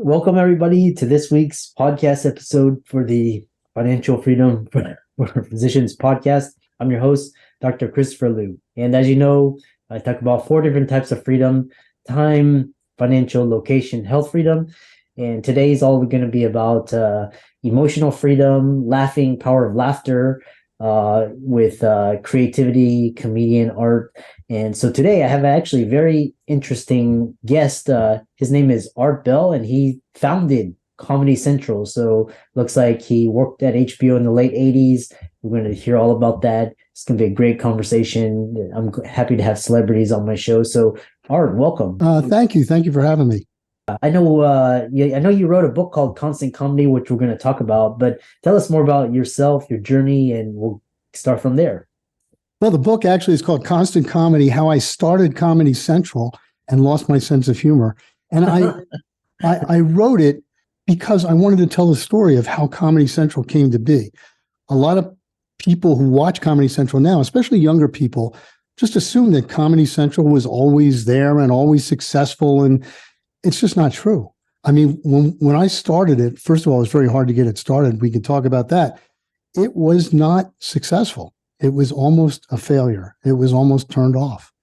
Welcome everybody to this week's podcast episode for the Financial Freedom for Physicians podcast. I'm your host, Dr. Christopher Liu. And as you know, I talk about 4 different types of freedom: time, financial, location, health freedom. And today's all going to be about emotional freedom, laughing, power of laughter, with creativity, comedian, art. And so today I have actually a very interesting guest. His name is Art Bell, and he founded Comedy Central. So looks like he worked at HBO in the late 80s. We're going to hear all about that. It's going to be a great conversation. I'm happy to have celebrities on my show. So Art, welcome. Thank you. Thank you for having me. I know you wrote a book called Constant Comedy, which we're going to talk about, but tell us more about yourself, your journey, and we'll start from there. Well, the book actually is called Constant Comedy: How I Started Comedy Central and Lost My Sense of Humor. And I wrote it because I wanted to tell the story of how Comedy Central came to be. A lot of people who watch Comedy Central now, especially younger people, just assume that Comedy Central was always there and always successful, and it's just not true. I mean, when I started it, first of all, it was very hard to get it started. We can talk about that. It was not successful. It was almost a failure. It was almost turned off.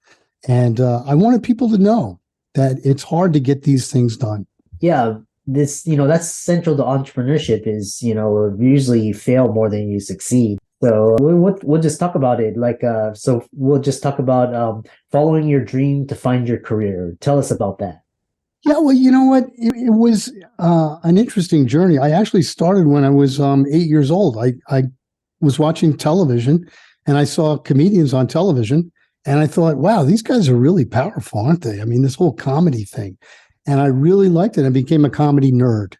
And I wanted people to know that it's hard to get these things done. Yeah, that's central to entrepreneurship is, usually you fail more than you succeed. So we'll just talk about it. So we'll just talk about following your dream to find your career. Tell us about that. Yeah, well, you know what? It was an interesting journey. I actually started when I was 8 years old. I was watching television and I saw comedians on television and I thought, wow, these guys are really powerful, aren't they? I mean, this whole comedy thing. And I really liked it. I became a comedy nerd.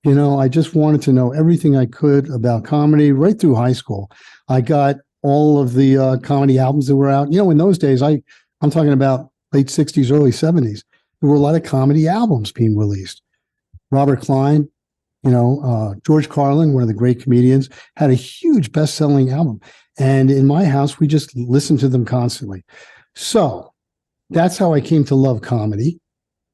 I just wanted to know everything I could about comedy right through high school. I got all of the comedy albums that were out. In those days, I'm talking about late 60s, early 70s. There were a lot of comedy albums being released. Robert Klein, George Carlin, one of the great comedians, had a huge best-selling album. And in my house, we just listened to them constantly. So that's how I came to love comedy.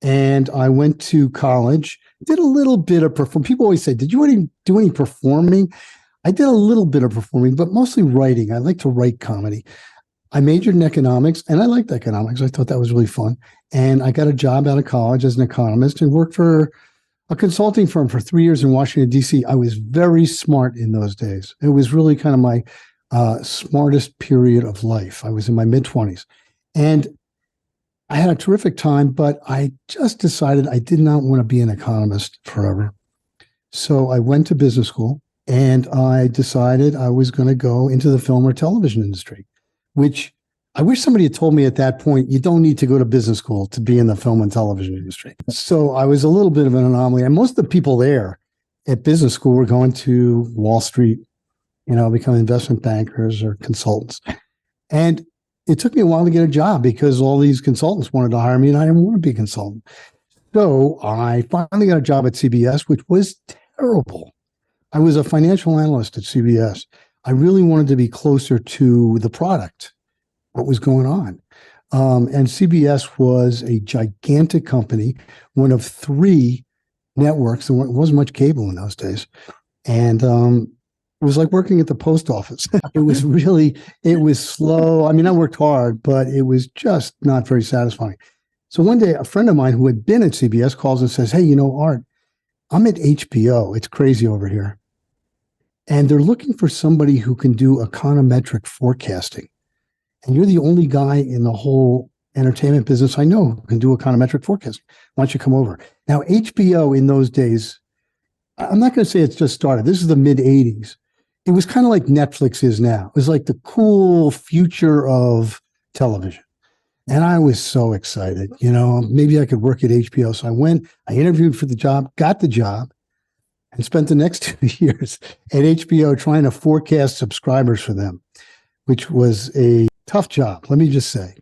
And I went to college, did a little bit of performing. People always say, did you do any performing? I did a little bit of performing, but mostly writing. I like to write comedy. I majored in economics, and I liked economics. I thought that was really fun. And I got a job out of college as an economist and worked for a consulting firm for 3 years in Washington, D.C. I was very smart in those days. It was really kind of my smartest period of life. I was in my mid-20s. And I had a terrific time, but I just decided I did not want to be an economist forever. So I went to business school, and I decided I was going to go into the film or television industry, which I wish somebody had told me at that point, you don't need to go to business school to be in the film and television industry. So I was a little bit of an anomaly. And most of the people there at business school were going to Wall Street, become investment bankers or consultants. And it took me a while to get a job because all these consultants wanted to hire me and I didn't want to be a consultant. So I finally got a job at CBS, which was terrible. I was a financial analyst at CBS. I really wanted to be closer to the product, what was going on. And CBS was a gigantic company, one of 3 networks. There wasn't much cable in those days. And it was like working at the post office. It was slow. I mean, I worked hard, but it was just not very satisfying. So one day, a friend of mine who had been at CBS calls and says, hey, Art, I'm at HBO. It's crazy over here. And they're looking for somebody who can do econometric forecasting. And you're the only guy in the whole entertainment business I know who can do econometric forecasting. Why don't you come over? Now, HBO in those days, I'm not going to say it's just started. This is the mid 80s. It was kind of like Netflix is now. It was like the cool future of television. And I was so excited, maybe I could work at HBO. So I went, I interviewed for the job, got the job, and spent the next 2 years at HBO trying to forecast subscribers for them, which was a tough job. Let me just say,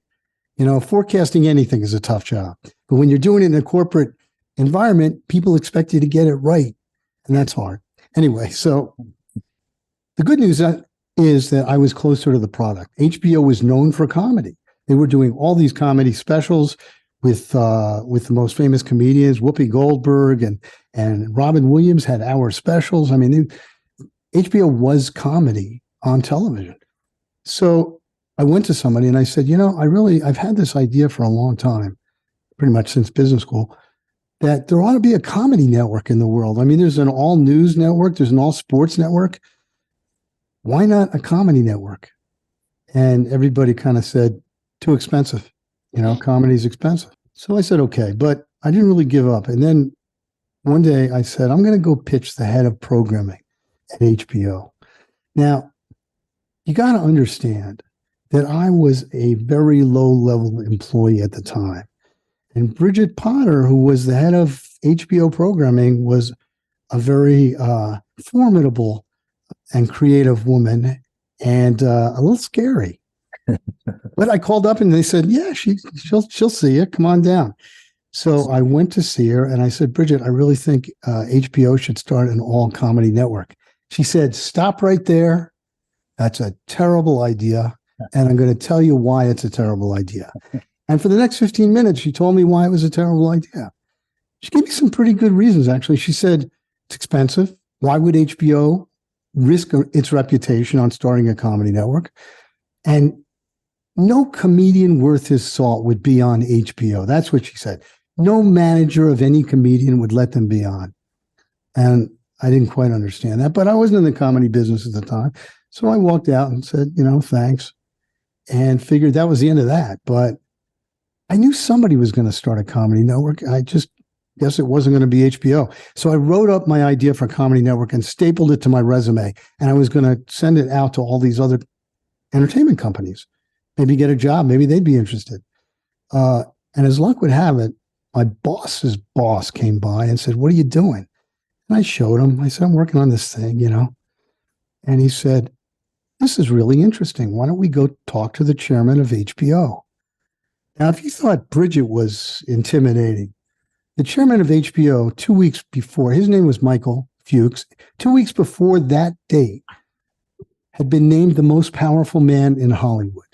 forecasting anything is a tough job. But when you're doing it in a corporate environment, people expect you to get it right. And that's hard. Anyway, so the good news is that I was closer to the product. HBO was known for comedy. They were doing all these comedy specials, with the most famous comedians, Whoopi Goldberg and Robin Williams had hour specials. I mean, HBO was comedy on television. So I went to somebody and I said, I've had this idea for a long time, pretty much since business school, that there ought to be a comedy network in the world. I mean, there's an all news network, there's an all sports network. Why not a comedy network? And everybody kind of said, too expensive. Comedy's expensive. So I said, okay, but I didn't really give up. And then one day I said, I'm going to go pitch the head of programming at HBO. Now, you got to understand that I was a very low-level employee at the time. And Bridget Potter, who was the head of HBO programming, was a very formidable and creative woman and a little scary. But I called up and they said, yeah, she'll see you. Come on down. So I went to see her and I said, Bridget, I really think HBO should start an all-comedy network. She said, stop right there. That's a terrible idea. And I'm going to tell you why it's a terrible idea. And for the next 15 minutes, she told me why it was a terrible idea. She gave me some pretty good reasons, actually. She said, it's expensive. Why would HBO risk its reputation on starting a comedy network? And no comedian worth his salt would be on HBO. That's what she said. No manager of any comedian would let them be on. And I didn't quite understand that, but I wasn't in the comedy business at the time. So I walked out and said, thanks, and figured that was the end of that. But I knew somebody was going to start a comedy network. I just guess it wasn't going to be HBO. So I wrote up my idea for a comedy network and stapled it to my resume. And I was going to send it out to all these other entertainment companies, maybe get a job. Maybe they'd be interested. And as luck would have it, my boss's boss came by and said, what are you doing? And I showed him. I said, I'm working on this thing, And he said, this is really interesting. Why don't we go talk to the chairman of HBO? Now, if you thought Bridget was intimidating, the chairman of HBO, 2 weeks before, his name was Michael Fuchs, 2 weeks before that date, had been named the most powerful man in Hollywood.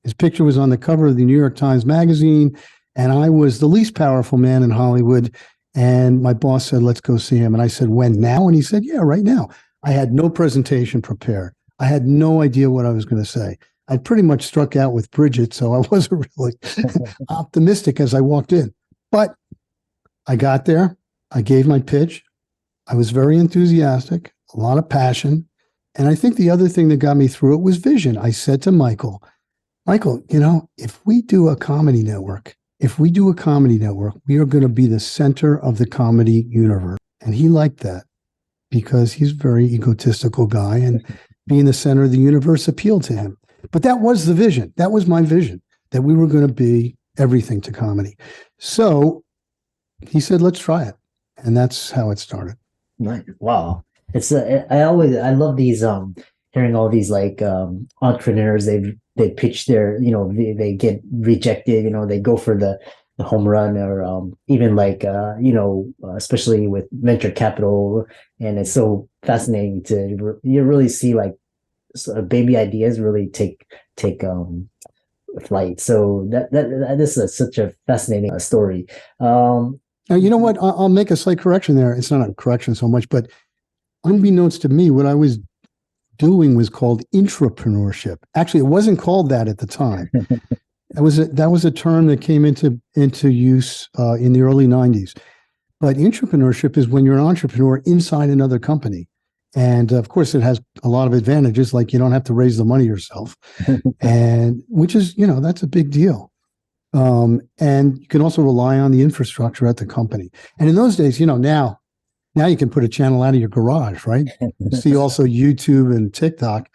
His picture was on the cover of the New York Times Magazine, and I was the least powerful man in Hollywood. And my boss said, let's go see him. And I said, when, now? And he said, yeah, right now. I had no presentation prepared. I had no idea what I was going to say. I pretty much struck out with Bridget, so I wasn't really optimistic as I walked in. But I got there. I gave my pitch. I was very enthusiastic, a lot of passion. And I think the other thing that got me through it was vision. I said to Michael, if we do a comedy network, we are going to be the center of the comedy universe. And he liked that because he's a very egotistical guy, and being the center of the universe appealed to him. But that was the vision. That was my vision, that we were going to be everything to comedy. So he said, let's try it. And that's how it started. Nice. Wow. It's I love these hearing all these entrepreneurs, they pitch their, they get rejected, they go for the home run, or even especially with venture capital. And it's so fascinating to you really see baby ideas really take flight. So that is such a fascinating story. Now, you know what? I'll make a slight correction there. It's not a correction so much, but unbeknownst to me, what I was doing was called intrapreneurship. Actually, it wasn't called that at the time. That was a term that came into use in the early 90s. But intrapreneurship is when you're an entrepreneur inside another company. And of course, it has a lot of advantages, like you don't have to raise the money yourself, and which is, that's a big deal. And you can also rely on the infrastructure at the company. And in those days, now you can put a channel out of your garage, right? See also YouTube and TikTok.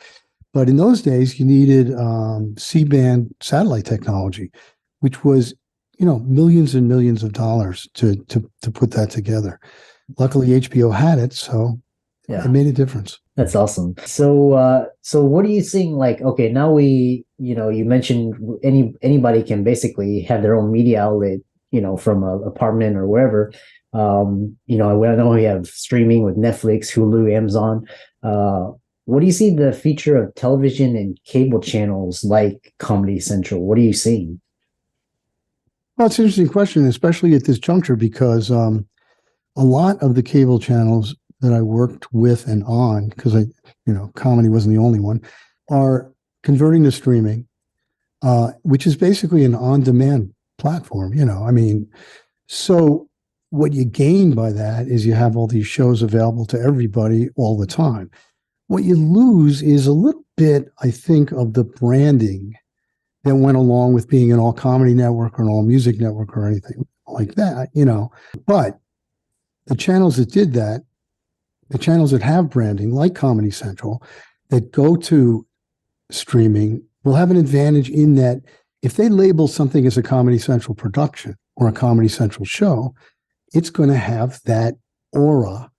But in those days, you needed C-band satellite technology, which was, millions and millions of dollars to put that together. Luckily, HBO had it, so it made a difference. That's awesome. So what are you seeing? Okay, now you mentioned anybody can basically have their own media outlet, from an apartment or wherever. I know we have streaming with Netflix, Hulu, Amazon. What do you see the future of television and cable channels like Comedy Central? What are you seeing? Well, it's an interesting question, especially at this juncture, because a lot of the cable channels that I worked with and on, because comedy wasn't the only one, are converting to streaming, which is basically an on-demand platform. So what you gain by that is you have all these shows available to everybody all the time. What you lose is a little bit, I think, of the branding that went along with being an all comedy network or an all music network or anything like that, But the channels that did that, the channels that have branding, like Comedy Central, that go to streaming will have an advantage in that if they label something as a Comedy Central production or a Comedy Central show, it's going to have that aura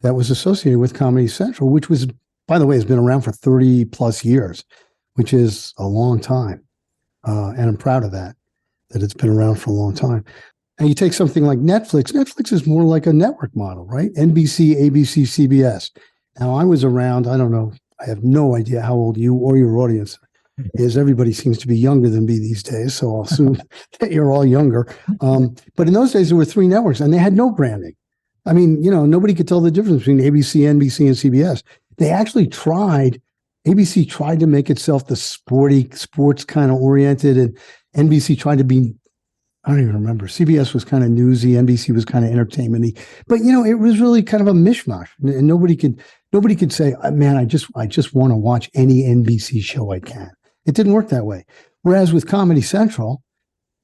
that was associated with Comedy Central, which was, by the way, has been around for 30 plus years, which is a long time. And I'm proud of that it's been around for a long time. And you take something like Netflix. Netflix is more like a network model, right? NBC, ABC, CBS. Now, I was around, I don't know, I have no idea how old you or your audience is. Everybody seems to be younger than me these days, so I'll assume that you're all younger. But in those days, there were three networks, and they had no branding. I mean, nobody could tell the difference between ABC, NBC, and CBS. They actually tried. ABC tried to make itself the sports kind of oriented, and NBC tried to be, I don't even remember. CBS was kind of newsy, NBC was kind of entertainment-y. But it was really kind of a mishmash, and nobody could say, man, I just want to watch any NBC show I can. It didn't work that way. Whereas with Comedy Central,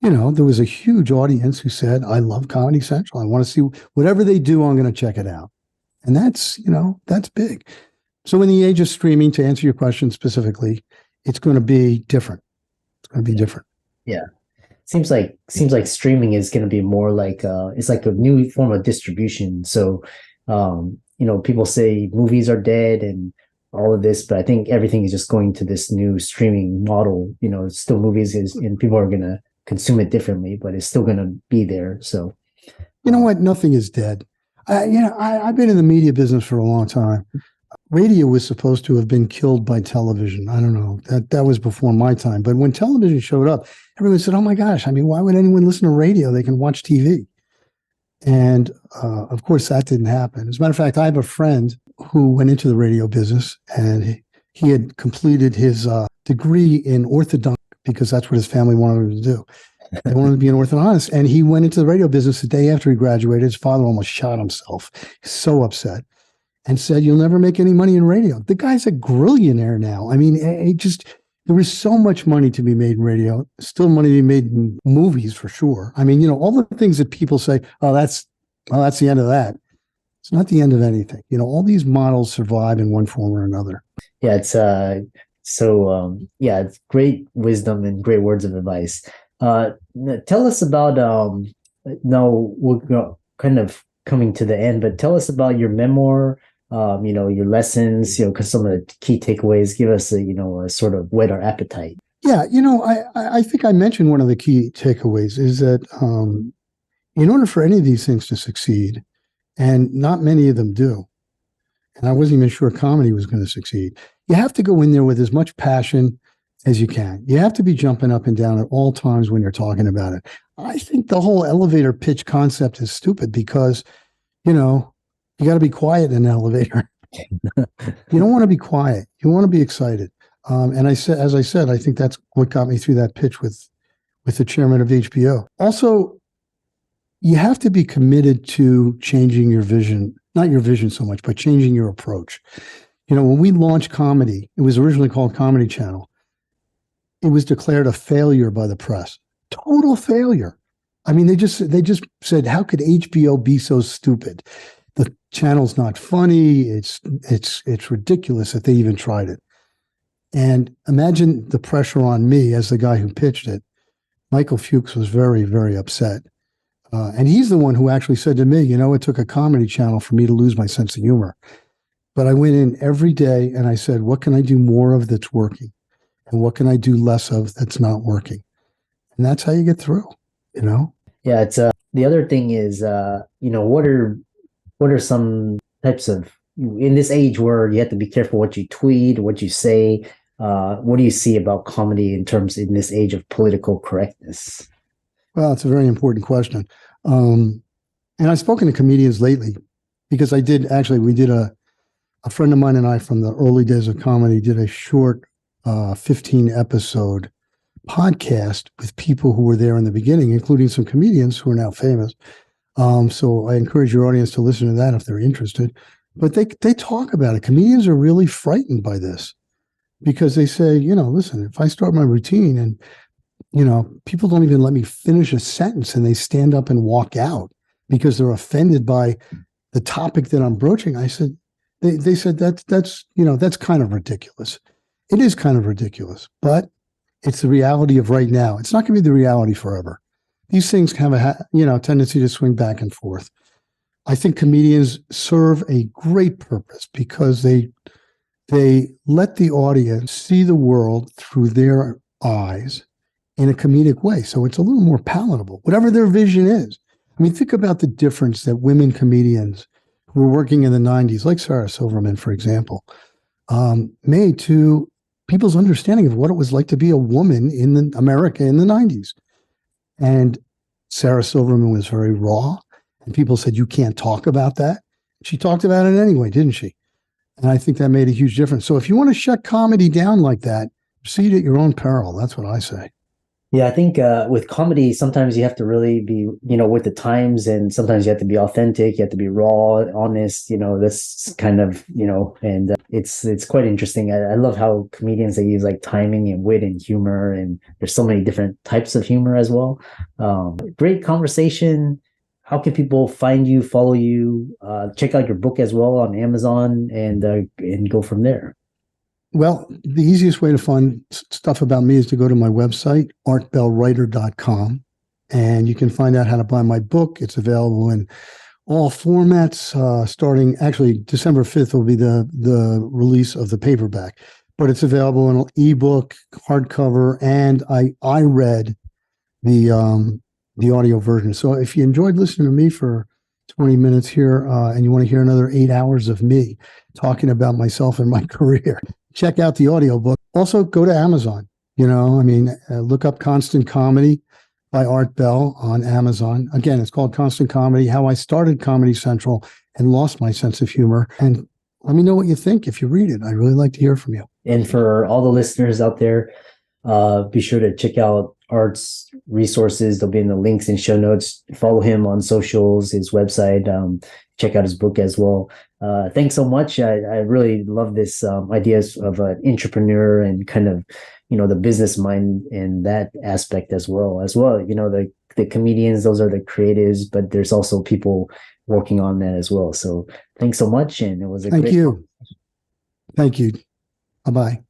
there was a huge audience who said, I love Comedy Central. I want to see whatever they do, I'm going to check it out. And that's big. So in the age of streaming, to answer your question specifically, it's going to be different. It's going to be different. Yeah. Seems like streaming is going to be more like it's like a new form of distribution. So people say movies are dead and all of this, but I think everything is just going to this new streaming model. It's still movies and people are going to consume it differently, but it's still going to be there. So you know what? Nothing is dead. I've been in the media business for a long time. Radio was supposed to have been killed by television. I don't know. That was before my time. But when television showed up, everyone said, oh my gosh, why would anyone listen to radio? They can watch TV. And of course, that didn't happen. As a matter of fact, I have a friend who went into the radio business, and he had completed his degree in orthodontics because that's what his family wanted him to do. They wanted to be an orthodontist. And he went into the radio business the day after he graduated. His father almost shot himself. He's so upset. And said, you'll never make any money in radio. The guy's a grillionaire now. There was so much money to be made in radio, still money to be made in movies for sure. All the things that people say, that's the end of that. It's not the end of anything. All these models survive in one form or another. Yeah, it's it's great wisdom and great words of advice. Tell us about, now we're kind of coming to the end, but tell us about your memoir, your lessons, because some of the key takeaways, give us a sort of whet our appetite. Yeah. I think I mentioned one of the key takeaways is that in order for any of these things to succeed, and not many of them do, and I wasn't even sure comedy was going to succeed, you have to go in there with as much passion as you can. You have to be jumping up and down at all times when you're talking about it. I think the whole elevator pitch concept is stupid because, you got to be quiet in an elevator. You don't want to be quiet. You want to be excited. And as I said, I think that's what got me through that pitch with the chairman of HBO. Also, you have to be committed to changing your vision, not your vision so much, but changing your approach. When we launched comedy, it was originally called Comedy Channel. It was declared a failure by the press. Total failure. They just said, how could HBO be so stupid? The channel's not funny. It's ridiculous that they even tried it. And imagine the pressure on me as the guy who pitched it. Michael Fuchs was very, very upset. And he's the one who actually said to me, it took a Comedy Channel for me to lose my sense of humor. But I went in every day and I said, what can I do more of that's working? And what can I do less of that's not working? And that's how you get through, Yeah, it's the other thing is, what are some types of, in this age where you have to be careful what you tweet, what you say, what do you see about comedy in this age of political correctness? Well, it's a very important question. And I've spoken to comedians lately because we did a friend of mine and I from the early days of comedy did a short 15 episode podcast with people who were there in the beginning, including some comedians who are now famous. So I encourage your audience to listen to that if they're interested. But they talk about it. Comedians are really frightened by this because they say, listen, if I start my routine and, people don't even let me finish a sentence and they stand up and walk out because they're offended by the topic that I'm broaching. I said, they said that's kind of ridiculous. It is kind of ridiculous, but it's the reality of right now. It's not going to be the reality forever. These things have a tendency to swing back and forth. I think comedians serve a great purpose because they let the audience see the world through their eyes in a comedic way. So it's a little more palatable, whatever their vision is. I mean, think about the difference that women comedians who were working in the 90s, like Sarah Silverman, for example, made to people's understanding of what it was like to be a woman in America in the 90s. And Sarah Silverman was very raw, and people said, you can't talk about that. She talked about it anyway, didn't she? And I think that made a huge difference. So if you want to shut comedy down like that, proceed at your own peril. That's what I say. Yeah, I think with comedy, sometimes you have to really be, with the times, and sometimes you have to be authentic. You have to be raw, honest. This kind of, and it's quite interesting. I love how comedians, they use like timing and wit and humor, and there's so many different types of humor as well. Great conversation. How can people find you, follow you, check out your book as well on Amazon, and go from there? Well, the easiest way to find stuff about me is to go to my website, artbellwriter.com, and you can find out how to buy my book. It's available in all formats, starting actually December 5th will be the release of the paperback, but it's available in an ebook, hardcover, and I read the audio version. So if you enjoyed listening to me for 20 minutes here, and you want to hear another 8 hours of me talking about myself and my career, check out the audiobook. Also, go to Amazon. Look up Constant Comedy by Art Bell on Amazon. Again, it's called Constant Comedy, How I Started Comedy Central and Lost My Sense of Humor. And let me know what you think if you read it. I'd really like to hear from you. And for all the listeners out there, be sure to check out Art's resources. They'll be in the links and show notes. Follow him on socials, his website. Check out his book as well. Thanks so much. I really love this ideas of an intrapreneur and kind of, the business mind in that aspect as well. The comedians, those are the creatives, but there's also people working on that as well. So thanks so much. And it was a Thank you. Bye-bye.